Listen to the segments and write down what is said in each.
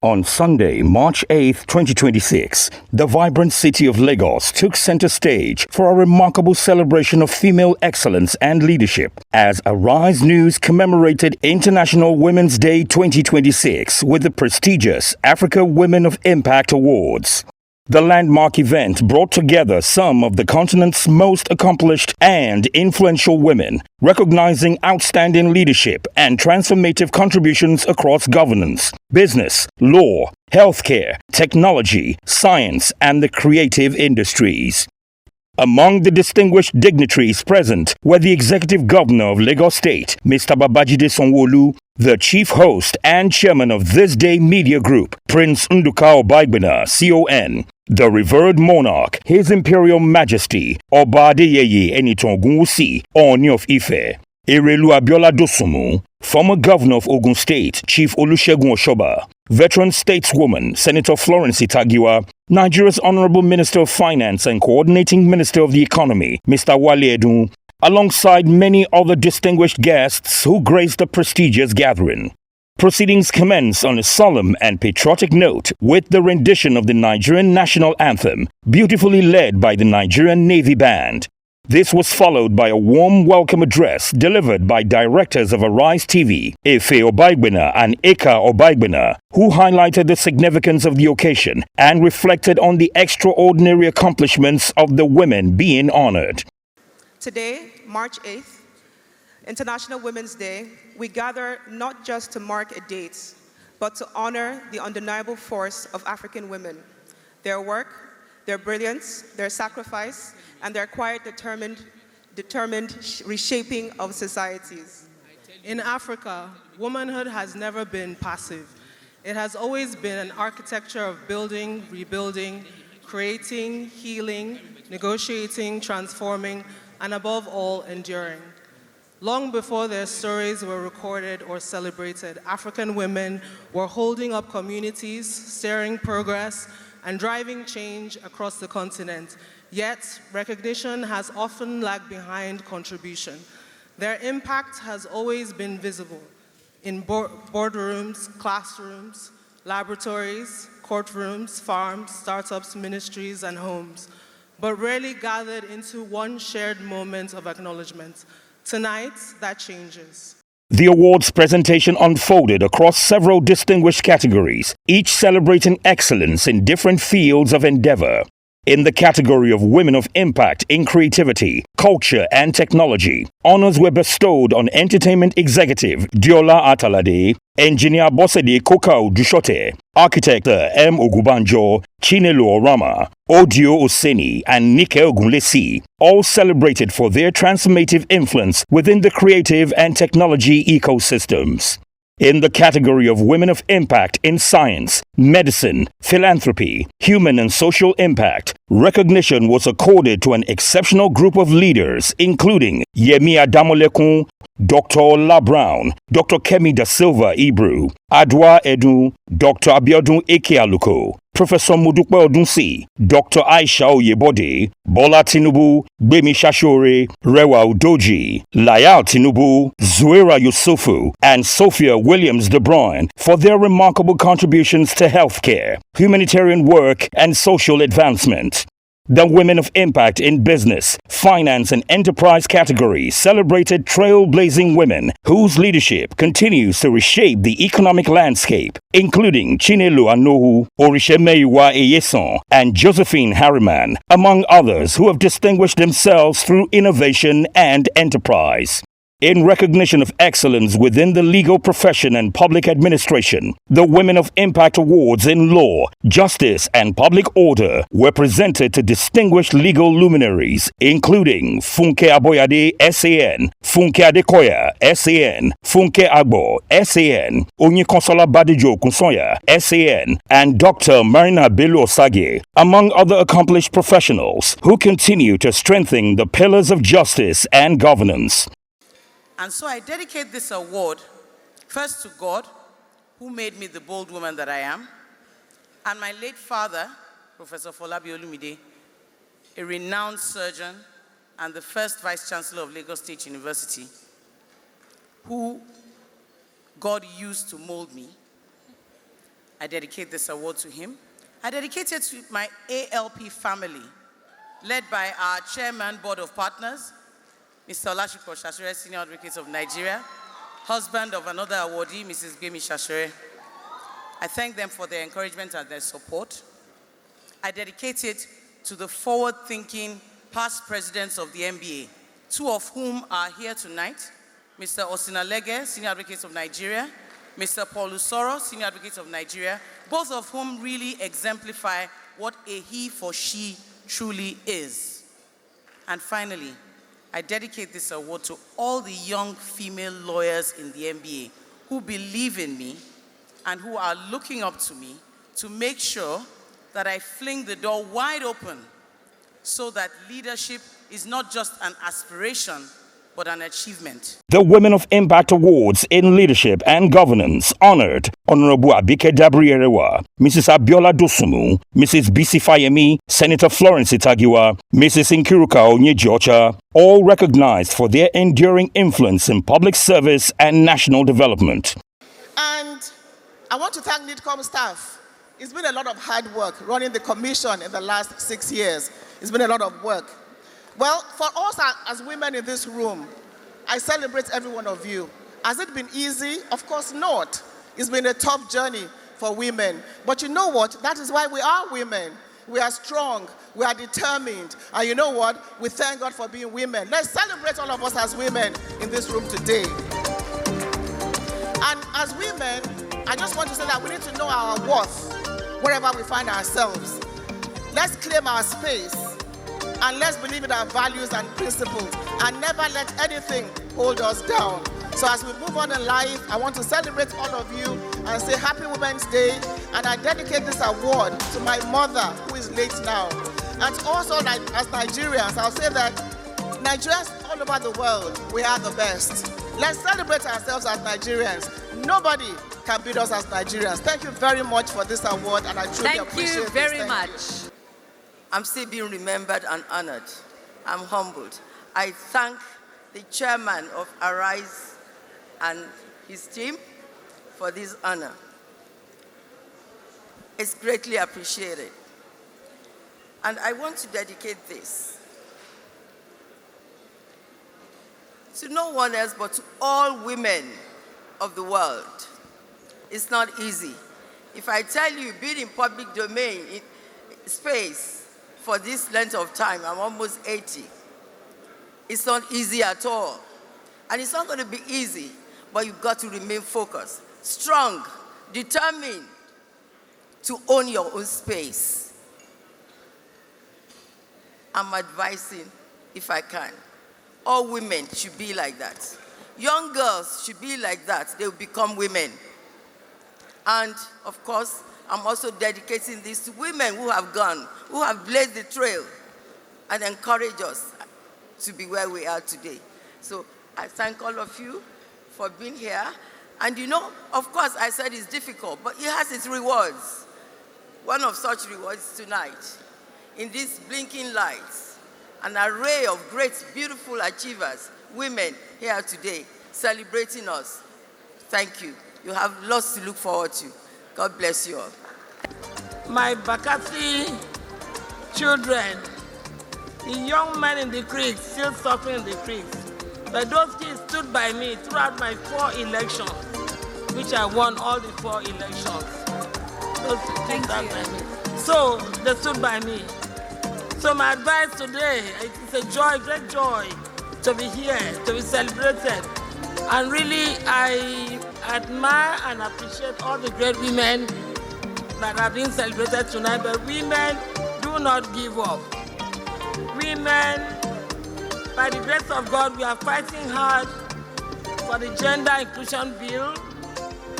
On Sunday, March 8, 2026, the vibrant city of Lagos took center stage for a remarkable celebration of female excellence and leadership as Arise News commemorated International Women's Day 2026 with the prestigious Africa Women of Impact Awards. The landmark event brought together some of the continent's most accomplished and influential women, recognizing outstanding leadership and transformative contributions across governance, business, law, healthcare, technology, science, and the creative industries. Among the distinguished dignitaries present were the Executive Governor of Lagos State, Mr. Babajide Sanwo-Olu, the Chief Host and Chairman of This Day Media Group, Prince Nduka Obagbena, CON, the revered monarch, His Imperial Majesty, Oba Adeyeye Enitan Ogunwusi, Ooni of Ife, Erelu Abiola Dosunmu, former Governor of Ogun State, Chief Olusegun Oshoba, veteran stateswoman, Senator Florence Itagiwa, Nigeria's Honorable Minister of Finance and Coordinating Minister of the Economy, Mr. Wale Edun, alongside many other distinguished guests who graced the prestigious gathering. Proceedings commence on a solemn and patriotic note with the rendition of the Nigerian national anthem, beautifully led by the Nigerian Navy Band. This was followed by a warm welcome address delivered by directors of Arise TV, Efe Obagbena and Eka Obagbena, who highlighted the significance of the occasion and reflected on the extraordinary accomplishments of the women being honored. Today, March 8th, International Women's Day, we gather not just to mark a date, but to honor the undeniable force of African women, their work, their brilliance, their sacrifice, and their quiet, determined reshaping of societies. In Africa, womanhood has never been passive. It has always been an architecture of building, rebuilding, creating, healing, negotiating, transforming, and above all, enduring. Long before their stories were recorded or celebrated, African women were holding up communities, steering progress, and driving change across the continent. Yet, recognition has often lagged behind contribution. Their impact has always been visible in boardrooms, classrooms, laboratories, courtrooms, farms, startups, ministries, and homes, but rarely gathered into one shared moment of acknowledgement. Tonight, that changes. The awards presentation unfolded across several distinguished categories, each celebrating excellence in different fields of endeavor. In the category of Women of Impact in Creativity, Culture and Technology, honors were bestowed on Entertainment Executive Diola Atalade, Engineer Bosede Kokau Dushote, Architect M. Ogubanjo, Chinelo Orama, Odio Oseni, and Nike Ogunlesi, all celebrated for their transformative influence within the creative and technology ecosystems. In the category of Women of Impact in Science, Medicine, Philanthropy, Human and Social Impact, recognition was accorded to an exceptional group of leaders, including Yemi Adamolekun, Dr. Ola Brown, Dr. Kemi Da Silva Ibru, Adwa Edu, Dr. Abiodun Ekealuko, Professor Modupe Odunsi, Dr. Aisha Oyebode, Bola Tinubu, Gbemi Shashore, Rewa Udoji, Layal Tinubu, Zuera Yusufu, and Sophia Williams De Bruyne for their remarkable contributions to healthcare, humanitarian work, and social advancement. The Women of Impact in Business, Finance, and Enterprise categories celebrated trailblazing women whose leadership continues to reshape the economic landscape, including Chinelo Anohu, Orishemeiwa Eyeson, and Josephine Harriman, among others who have distinguished themselves through innovation and enterprise. In recognition of excellence within the legal profession and public administration, the Women of Impact Awards in Law, Justice, and Public Order were presented to distinguished legal luminaries, including Funke Aboyade, SAN, Funke Adekoya, SAN, Funke Agbo, SAN, Onyekonsola Badejo Kunsoya, SAN, and Dr. Marina Bello Osage, among other accomplished professionals who continue to strengthen the pillars of justice and governance. And so I dedicate this award first to God, who made me the bold woman that I am, and my late father, Professor Folabi Olumide, a renowned surgeon and the first Vice Chancellor of Lagos State University, who God used to mold me. I dedicate this award to him. I dedicate it to my ALP family, led by our Chairman, Board of Partners, Mr. Olashiko Shashere, Senior Advocate of Nigeria, husband of another awardee, Mrs. Gbemi Shashere. I thank them for their encouragement and their support. I dedicate it to the forward-thinking past presidents of the NBA, two of whom are here tonight, Mr. Osinalege, Senior Advocate of Nigeria, Mr. Paul Usoro, Senior Advocate of Nigeria, both of whom really exemplify what a he for she truly is. And finally, I dedicate this award to all the young female lawyers in the NBA who believe in me and who are looking up to me to make sure that I fling the door wide open so that leadership is not just an aspiration, but an achievement. The Women of Impact Awards in Leadership and Governance honored Honorable Abike Dabrierewa, Mrs. Abiola Dosumu, Mrs. Bisi Fayemi, Senator Florence Itagiwa, Mrs. Nkiruka Onyejocha, all recognized for their enduring influence in public service and national development. And I want to thank NIDCOM staff. It's been a lot of hard work running the commission in the last 6 years. It's been a lot of work. Well, for us as women in this room, I celebrate every one of you. Has it been easy? Of course not. It's been a tough journey for women. But you know what? That is why we are women. We are strong. We are determined. And you know what? We thank God for being women. Let's celebrate all of us as women in this room today. And as women, I just want to say that we need to know our worth wherever we find ourselves. Let's claim our space. And let's believe in our values and principles and never let anything hold us down. So as we move on in life, I want to celebrate all of you and say Happy Women's Day. And I dedicate this award to my mother, who is late now. And also, like, as Nigerians, I'll say that Nigerians all over the world, we are the best. Let's celebrate ourselves as Nigerians. Nobody can beat us as Nigerians. Thank you very much for this award, and I truly appreciate it. Thank you very much. I'm still being remembered and honored. I'm humbled. I thank the chairman of Arise and his team for this honor. It's greatly appreciated. And I want to dedicate this to no one else but to all women of the world. It's not easy. If I tell you, being in public domain, in space, for this length of time, I'm almost 80. It's not easy at all. And it's not going to be easy, but you've got to remain focused, strong, determined to own your own space. I'm advising, if I can, all women should be like that. Young girls should be like that. They will become women. And of course, I'm also dedicating this to women who have gone, who have blazed the trail and encouraged us to be where we are today. So I thank all of you for being here. And you know, of course, I said it's difficult, but it has its rewards. One of such rewards tonight, in these blinking lights, an array of great, beautiful achievers, women here today, celebrating us. Thank you. You have lots to look forward to. God bless you all. My Bakassi children, the young men in the creek, still suffering in the creek. But those kids stood by me throughout my 4 elections, which I won all the 4 elections. Those kids stood by me. So they stood by me. So my advice today, it is a joy, great joy, to be here, to be celebrated. And really, I admire and appreciate all the great women that are being celebrated tonight. But women, do not give up. Women, by the grace of God, we are fighting hard for the gender inclusion bill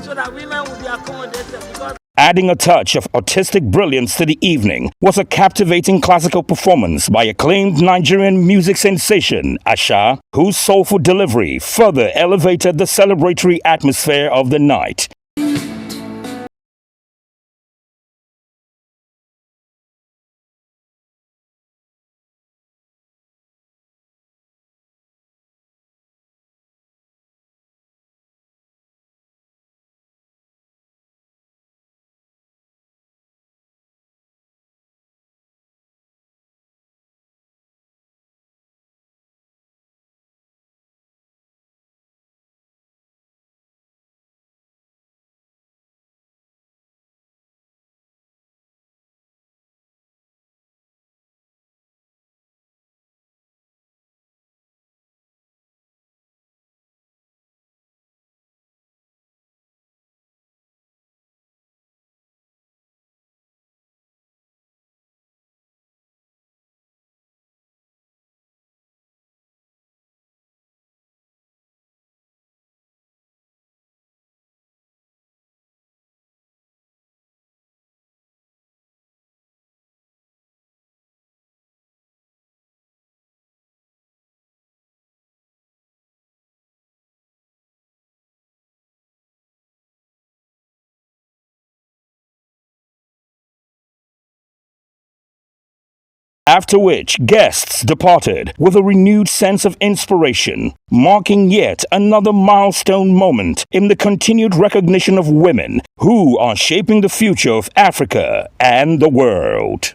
so that women will be accommodated. Because Adding a touch of artistic brilliance to the evening was a captivating classical performance by acclaimed Nigerian music sensation Asha, whose soulful delivery further elevated the celebratory atmosphere of the night. after which guests departed with a renewed sense of inspiration, marking yet another milestone moment in the continued recognition of women who are shaping the future of Africa and the world.